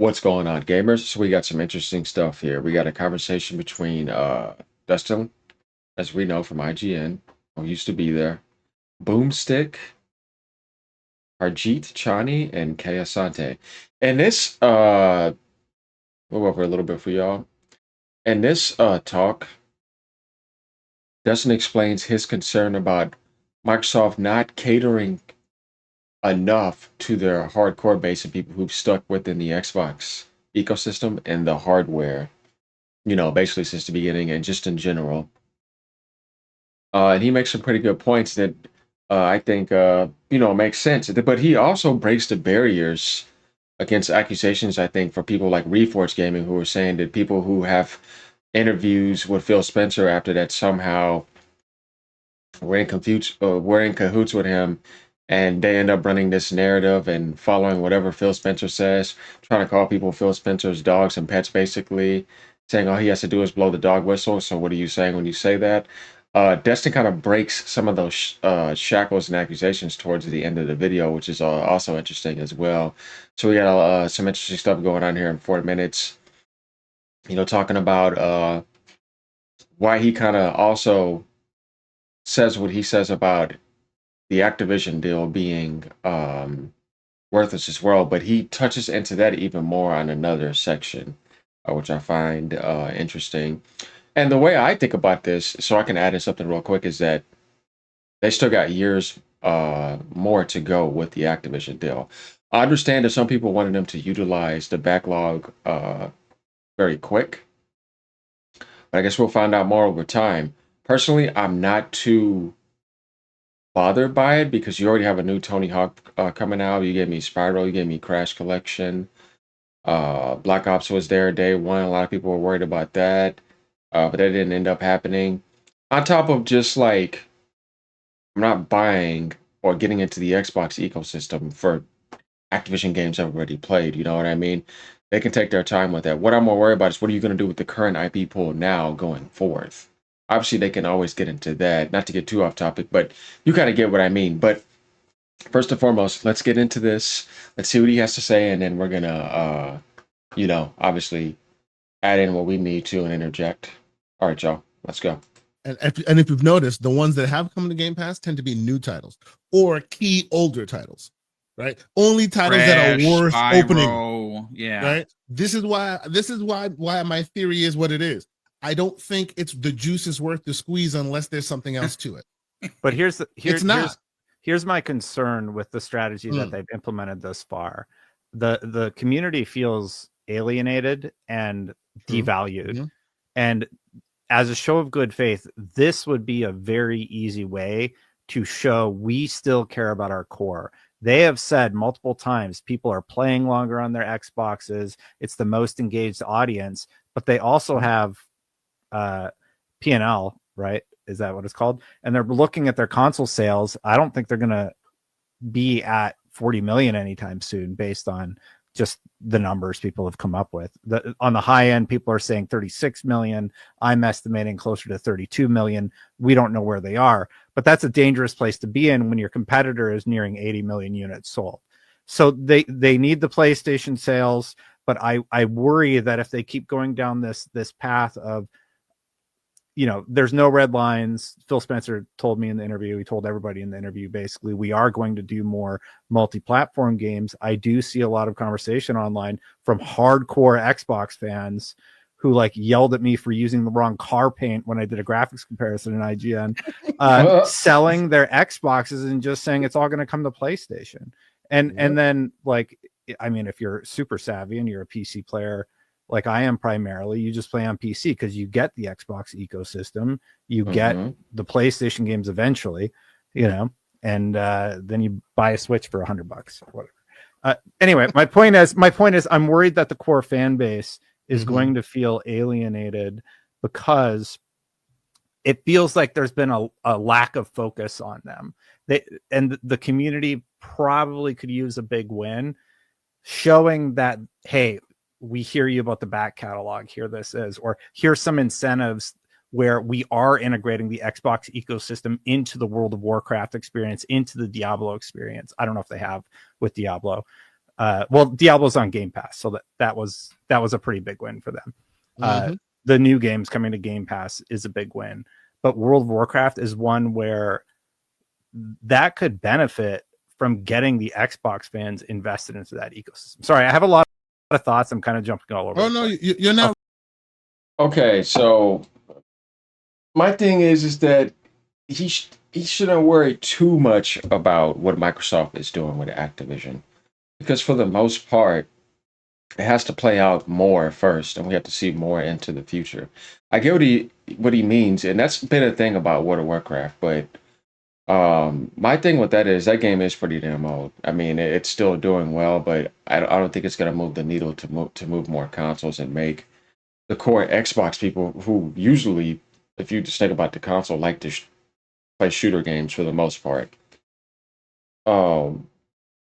What's going on, gamers? So we got some interesting stuff here. We got a conversation between Destin, as we know from IGN, who used to be there, Boomstick, Harjeet Chani, and Kay Asante. And this we'll go over a little bit for y'all. In this talk, Destin explains his concern about Microsoft not catering enough to their hardcore base of people who've stuck within the Xbox ecosystem and the hardware, basically since the beginning and just in general. And he makes some pretty good points that I think, make sense. But he also breaks the barriers against accusations, I think, for people like Reforge Gaming, who are saying that people who have interviews with Phil Spencer after that somehow were in cahoots with him, and they end up running this narrative and following whatever Phil Spencer says, trying to call people Phil Spencer's dogs and pets, basically saying all he has to do is blow the dog whistle. So what are you saying when you say that? Destin kind of breaks some of those shackles and accusations towards the end of the video, which is also interesting as well. So we got some interesting stuff going on here in 4 minutes. Talking about why he kind of also says what he says about the Activision deal being worthless as well, but he touches into that even more on another section, which I find interesting. And the way I think about this, so I can add in something real quick, is that they still got years more to go with the Activision deal. I understand that some people wanted them to utilize the backlog very quick, but I guess we'll find out more over time. Personally, I'm not too bothered by it because you already have a new Tony Hawk coming out. You gave me Spiral, you gave me Crash Collection. Black Ops was there day one. A lot of people were worried about that, but that didn't end up happening. On top of just like, I'm not buying or getting into the Xbox ecosystem for Activision games I've already played. You know what I mean? They can take their time with that. What I'm more worried about is what are you going to do with the current IP pool now going forth? Obviously, they can always get into that. Not to get too off topic, but you kind of get what I mean. But first and foremost, let's get into this. Let's see what he has to say, and then we're gonna, obviously add in what we need to and interject. All right, y'all, let's go. And if you've noticed, the ones that have come to Game Pass tend to be new titles or key older titles, right? Only titles that are worth opening. Yeah. Right. This is why my theory is what it is. I don't think it's the juice is worth the squeeze unless there's something else to it. But here's my concern with the strategy that they've implemented thus far. The community feels alienated and devalued. And as a show of good faith, this would be a very easy way to show we still care about our core. They have said multiple times people are playing longer on their Xboxes. It's the most engaged audience, but they also have P&L, right? Is that what it's called? And they're looking at their console sales. I don't think they're going to be at 40 million anytime soon based on just the numbers people have come up with. On the high end, people are saying 36 million. I'm estimating closer to 32 million. We don't know where they are, but that's a dangerous place to be in when your competitor is nearing 80 million units sold. So they need the PlayStation sales, but I worry that if they keep going down this path of, there's no red lines. Phil Spencer told me in the interview, he told everybody in the interview, basically, we are going to do more multi-platform games. I do see a lot of conversation online from hardcore Xbox fans who yelled at me for using the wrong car paint when I did a graphics comparison in IGN, selling their Xboxes and just saying it's all going to come to PlayStation. And then if you're super savvy and you're a PC player, like I am primarily, you just play on PC because you get the Xbox ecosystem, you get the PlayStation games eventually, and then you buy a Switch for $100 or whatever. Anyway, my point is I'm worried that the core fan base is going to feel alienated because it feels like there's been a lack of focus on them. And the community probably could use a big win showing that, hey, we hear you about the back catalog, here this is, or here's some incentives where we are integrating the Xbox ecosystem into the World of Warcraft experience, into the Diablo experience. I don't know if they have with Diablo, Well, Diablo's on Game Pass, so that was a pretty big win for them. The new games coming to Game Pass is a big win, but World of Warcraft is one where that could benefit from getting the Xbox fans invested into that ecosystem. Sorry, I have a lot of thoughts. I'm kind of jumping all over. Oh no, you're not. Okay, so my thing is that he shouldn't worry too much about what Microsoft is doing with Activision, because for the most part, it has to play out more first, and we have to see more into the future. I get what he means, and that's been a thing about World of Warcraft, but my thing with that is that game is pretty damn old. I mean, it's still doing well, but I don't think it's gonna move the needle to move more consoles and make the core Xbox people, who usually, if you just think about the console, like to play shooter games for the most part. Um,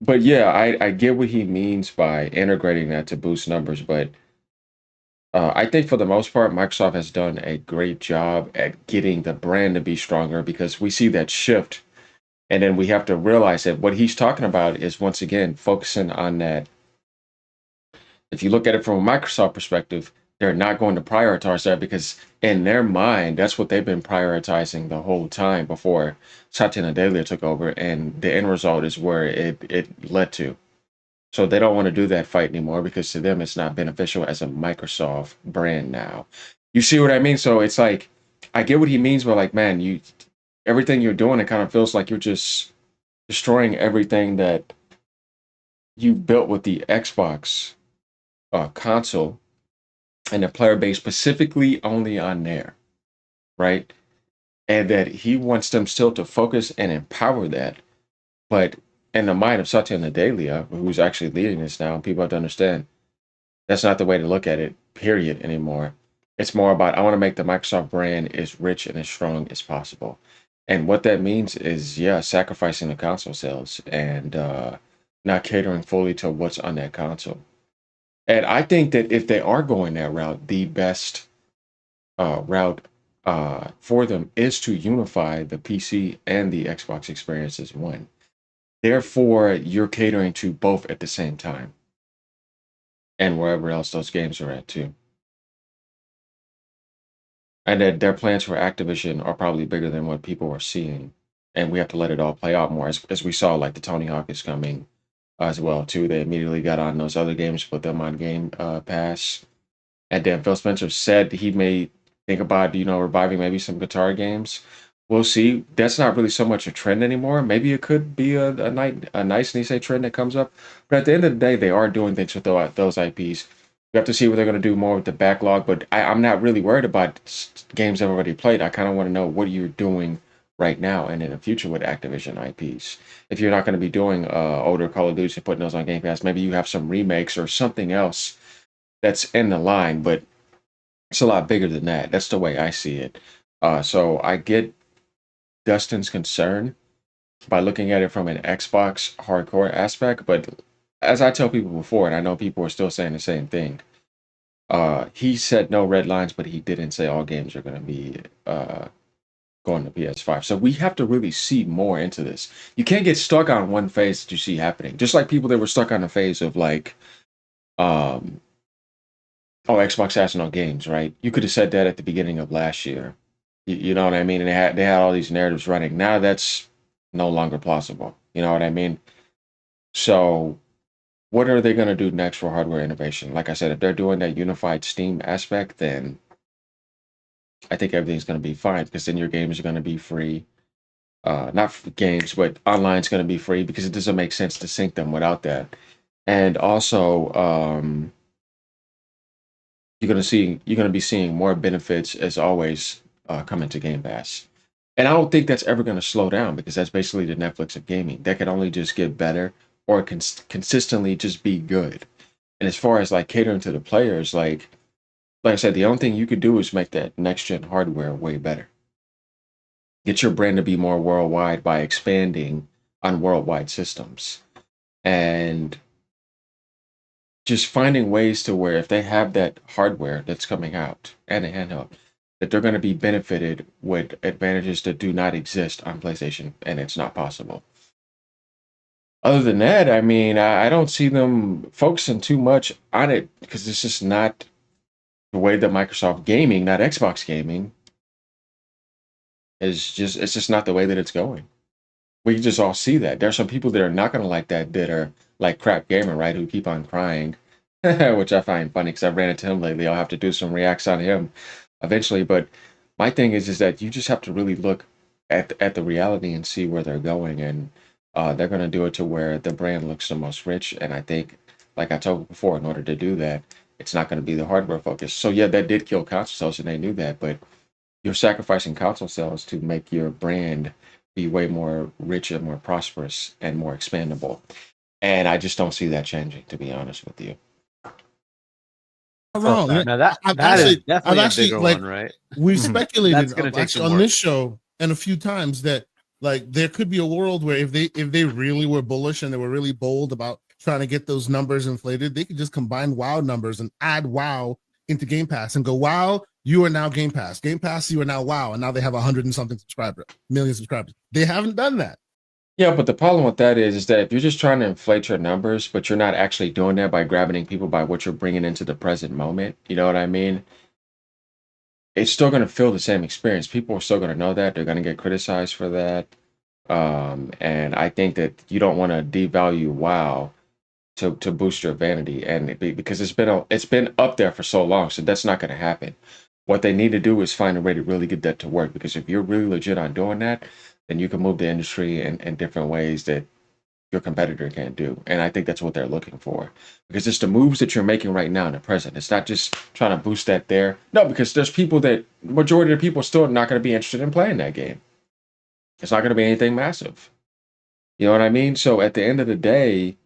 but yeah, I get what he means by integrating that to boost numbers, but I think for the most part, Microsoft has done a great job at getting the brand to be stronger, because we see that shift. And then we have to realize that what he's talking about is, once again, focusing on that. If you look at it from a Microsoft perspective, they're not going to prioritize that, because in their mind, that's what they've been prioritizing the whole time before Satya Nadella took over, and the end result is where it led to. So they don't want to do that fight anymore, because to them it's not beneficial as a Microsoft brand now. You see what I mean? So it's like, I get what he means, but like, man, everything you're doing, it kind of feels like you're just destroying everything that you built with the Xbox console and the player base, specifically only on there, right? And that he wants them still to focus and empower that. But in the mind of Satya Nadella, who's actually leading this now, people have to understand that's not the way to look at it, period, anymore. It's more about, I want to make the Microsoft brand as rich and as strong as possible. And what that means is, yeah, sacrificing the console sales and not catering fully to what's on that console. And I think that if they are going that route, the best route for them is to unify the PC and the Xbox experience as one. Therefore, you're catering to both at the same time, and wherever else those games are at too. And that their plans for Activision are probably bigger than what people are seeing, and we have to let it all play out more. As we saw, like the Tony Hawk is coming as well too. They immediately got on those other games, put them on Game Pass. And then Phil Spencer said he may think about, reviving maybe some guitar games. We'll see. That's not really so much a trend anymore. Maybe it could be a nice Nisei trend that comes up. But at the end of the day, they are doing things with those IPs. We have to see what they're going to do more with the backlog. But I'm not really worried about games I've already played. I kind of want to know what you're doing right now and in the future with Activision IPs. If you're not going to be doing older Call of Duty and putting those on Game Pass, maybe you have some remakes or something else that's in the line, but it's a lot bigger than that. That's the way I see it. So I get Destin's concern by looking at it from an Xbox hardcore aspect, but as I tell people before, and I know people are still saying the same thing, he said no red lines, but he didn't say all games are going to be going to PS5. So we have to really see more into this. You can't get stuck on one phase that you see happening. Just like people that were stuck on the phase of like, oh, Xbox has no games, right? You could have said that at the beginning of last year. You know what I mean? And they had all these narratives running. Now that's no longer plausible. You know what I mean? So what are they going to do next for hardware innovation? Like I said, if they're doing that unified Steam aspect, then I think everything's going to be fine, because then your games are going to be free. Not games, but online's going to be free, because it doesn't make sense to sync them without that. And also, you're going to be seeing more benefits as always coming to Game Pass. And I don't think that's ever going to slow down, because that's basically the Netflix of gaming. That can only just get better, or consistently just be good. And as far as like catering to the players, like I said, the only thing you could do is make that next gen hardware way better. Get your brand to be more worldwide by expanding on worldwide systems. And just finding ways to where if they have that hardware that's coming out and a handheld, that they're going to be benefited with advantages that do not exist on PlayStation, and it's not possible. other than that, I mean, I don't see them focusing too much on it because it's just not the way that Microsoft gaming, not Xbox gaming, it's just not the way that it's going. We just all see that. There's some people that are not gonna like that are like Crap Gamer, right? Who keep on crying, which I find funny because I ran into him lately. I'll have to do some reacts on him eventually. But my thing is that you just have to really look at the reality and see where they're going, and they're gonna do it to where the brand looks the most rich. And I think, like I told before, in order to do that, it's not going to be the hardware focus. So yeah, that did kill console sales, and they knew that. But you're sacrificing console sales to make your brand be way more rich and more prosperous and more expandable. And I just don't see that changing, to be honest with you. Wrong. Now that I've is actually, definitely I've a actually bigger like one, right? we've Mhm. speculated That's gonna take actually some on work. this show and a few times that like there could be a world where if they really were bullish and they were really bold about trying to get those numbers inflated, they could just combine WoW numbers and add WoW into Game Pass and go, WoW, you are now Game Pass. Game Pass, you are now WoW, and now they have 100 and something million subscribers. They haven't done that. Yeah, but the problem with that is that if you're just trying to inflate your numbers, but you're not actually doing that by grabbing people by what you're bringing into the present moment, you know what I mean? It's still going to feel the same experience. People are still going to know that. They're going to get criticized for that. And I think that you don't want to devalue WoW to boost your vanity, and because it's been up there for so long, so that's not going to happen. What they need to do is find a way to really get that to work. Because if you're really legit on doing that, then you can move the industry in different ways that your competitor can't do. And I think that's what they're looking for. Because it's the moves that you're making right now in the present. It's not just trying to boost that there. No, because there's people that majority of the people still not going to be interested in playing that game. It's not going to be anything massive. You know what I mean? So at the end of the day,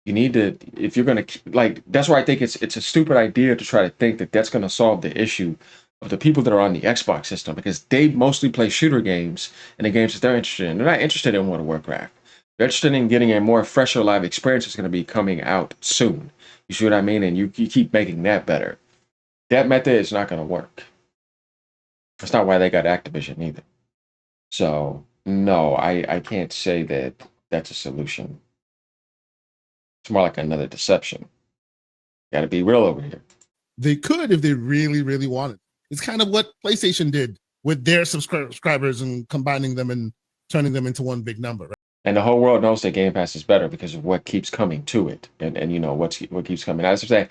you need to, if you're going to, like, that's why I think it's a stupid idea to try to think that that's going to solve the issue of the people that are on the Xbox system, because they mostly play shooter games and the games that they're interested in. They're not interested in World of Warcraft. They're interested in getting a more fresher live experience that's going to be coming out soon. You see what I mean? And you keep making that better. That method is not going to work. That's not why they got Activision either. So, no, I can't say that that's a solution. It's more like another deception. Got to be real over here. They could if they really, really wanted. It's kind of what PlayStation did with their subscribers and combining them and turning them into one big number. Right? And the whole world knows that Game Pass is better because of what keeps coming to it, and you know what keeps coming. As I'm saying,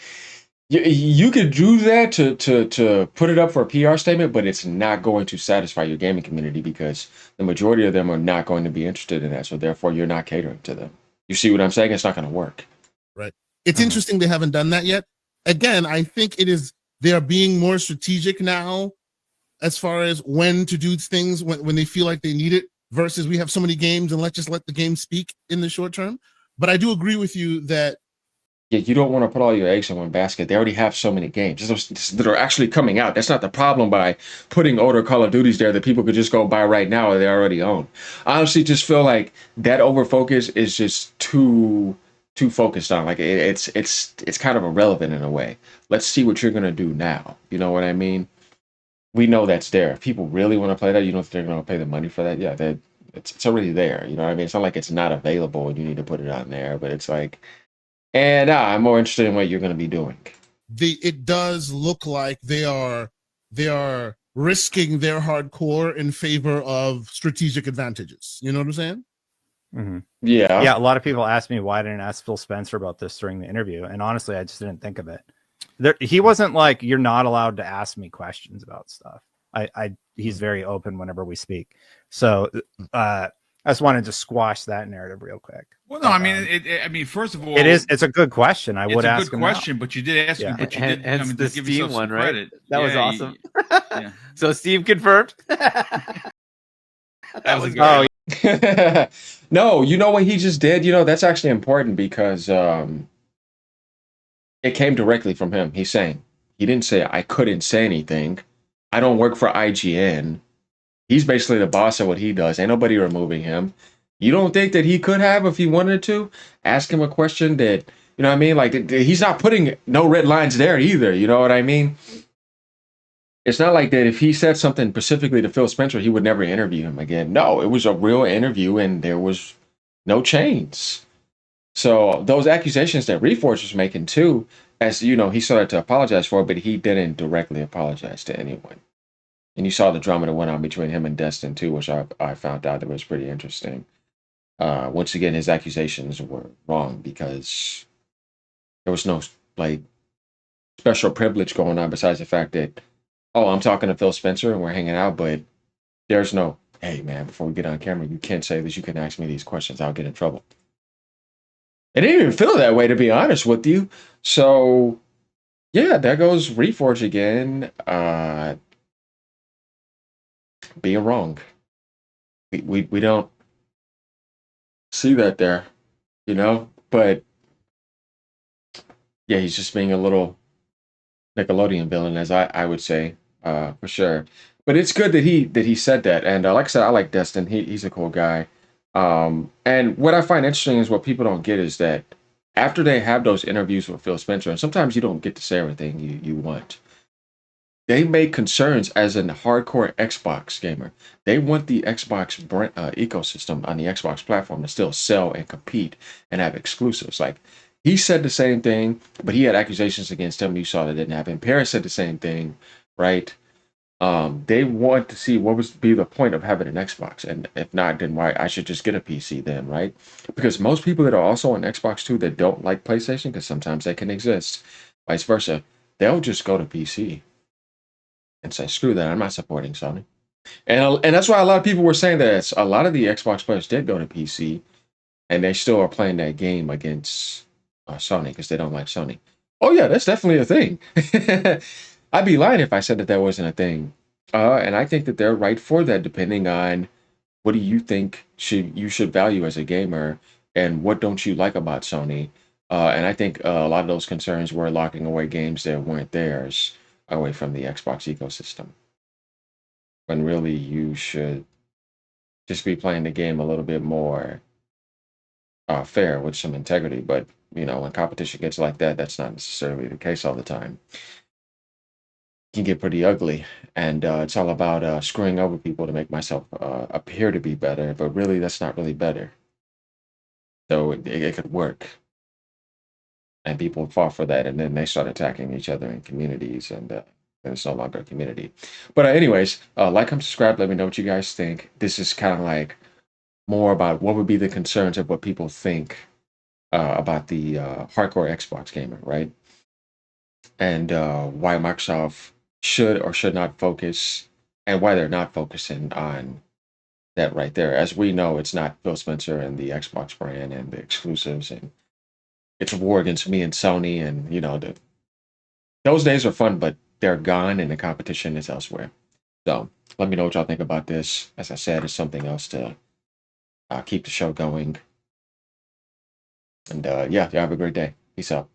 you could do that to put it up for a PR statement, but it's not going to satisfy your gaming community because the majority of them are not going to be interested in that. So therefore, you're not catering to them. You see what I'm saying? It's not going to work. Right. It's interesting they haven't done that yet. Again, I think they are being more strategic now as far as when to do things when they feel like they need it versus we have so many games and let's just let the game speak in the short term. But I do agree with you that yeah, you don't want to put all your eggs in one basket. They already have so many games that are actually coming out. That's not the problem by putting older Call of Duties there that people could just go buy right now or they already own. I honestly just feel like that over focus is just too focused on. Like it's kind of irrelevant in a way. Let's see what you're gonna do now. You know what I mean? We know that's there. If people really want to play that, you know, if they're going to pay the money for that, yeah, it's already there. You know what I mean? It's not like it's not available and you need to put it on there, but it's like, and I'm more interested in what you're going to be doing. It does look like they are risking their hardcore in favor of strategic advantages. You know what I'm saying? Mm-hmm. Yeah. A lot of people ask me why I didn't ask Phil Spencer about this during the interview, and honestly, I just didn't think of it. He wasn't like, you're not allowed to ask me questions about stuff. He's very open whenever we speak. So I just wanted to squash that narrative real quick. Well, no, I mean, first of all, it's a good question. I would ask. It's a good question, but you did ask me. But you did. Hence the Steam one, right? Credit. That was awesome. Yeah. So Steve confirmed. That was good. Oh, no, you know what he just did? You know, that's actually important because it came directly from him. He's saying, he didn't say, I couldn't say anything. I don't work for IGN. He's basically the boss of what he does. Ain't nobody removing him. You don't think that he could have, if he wanted to, ask him a question that, you know what I mean? Like, he's not putting no red lines there either. You know what I mean? It's not like that if he said something specifically to Phil Spencer, he would never interview him again. No, it was a real interview and there was no chains. So those accusations that Reforge was making too, as you know, he started to apologize for it, but he didn't directly apologize to anyone. And you saw the drama that went on between him and Destin too, which I found out that was pretty interesting. Once again, his accusations were wrong because there was no like special privilege going on besides the fact that, oh, I'm talking to Phil Spencer and we're hanging out, but there's no, hey man, before we get on camera, you can't say this, you can ask me these questions, I'll get in trouble. It didn't even feel that way, to be honest with you. So yeah, there goes Reforge again, being wrong. We don't see that there, you know, but yeah, he's just being a little Nickelodeon villain, as I would say, for sure. But it's good that he said that. And like I said, I like Destin. He's a cool guy. And what I find interesting is what people don't get is that after they have those interviews with Phil Spencer, and sometimes you don't get to say everything you want. They make concerns as a hardcore Xbox gamer. They want the Xbox ecosystem on the Xbox platform to still sell and compete and have exclusives. Like he said the same thing, but he had accusations against him. You saw that didn't happen. Paris said the same thing, right? They want to see what would be the point of having an Xbox, and if not, then why I should just get a PC then, right? Because most people that are also on Xbox too that don't like PlayStation, because sometimes they can exist, vice versa, they'll just go to PC and say, screw that, I'm not supporting Sony. And that's why a lot of people were saying that a lot of the Xbox players did go to PC and they still are playing that game against Sony because they don't like Sony. Oh, yeah, that's definitely a thing. I'd be lying if I said that wasn't a thing. And I think that they're right for that, depending on what do you think you should value as a gamer and what don't you like about Sony. And I think a lot of those concerns were locking away games that weren't theirs away from the Xbox ecosystem. When really you should just be playing the game a little bit more fair with some integrity. But you know, when competition gets like that, that's not necessarily the case all the time. It can get pretty ugly, and it's all about screwing over people to make myself appear to be better, but really that's not really better. So it could work, and people fall for that, and then they start attacking each other in communities, and it's no longer a community. But anyways, like and subscribe. Let me know what you guys think. This is kind of like more about what would be the concerns of what people think about the hardcore Xbox gamer, right? And why Microsoft should or should not focus, and why they're not focusing on that right there. As we know, it's not Phil Spencer and the Xbox brand and the exclusives, and it's a war against me and Sony, and you know, those days are fun, but they're gone, and the competition is elsewhere. So let me know what y'all think about this. As I said, it's something else to keep the show going. And yeah, y'all have a great day. Peace out.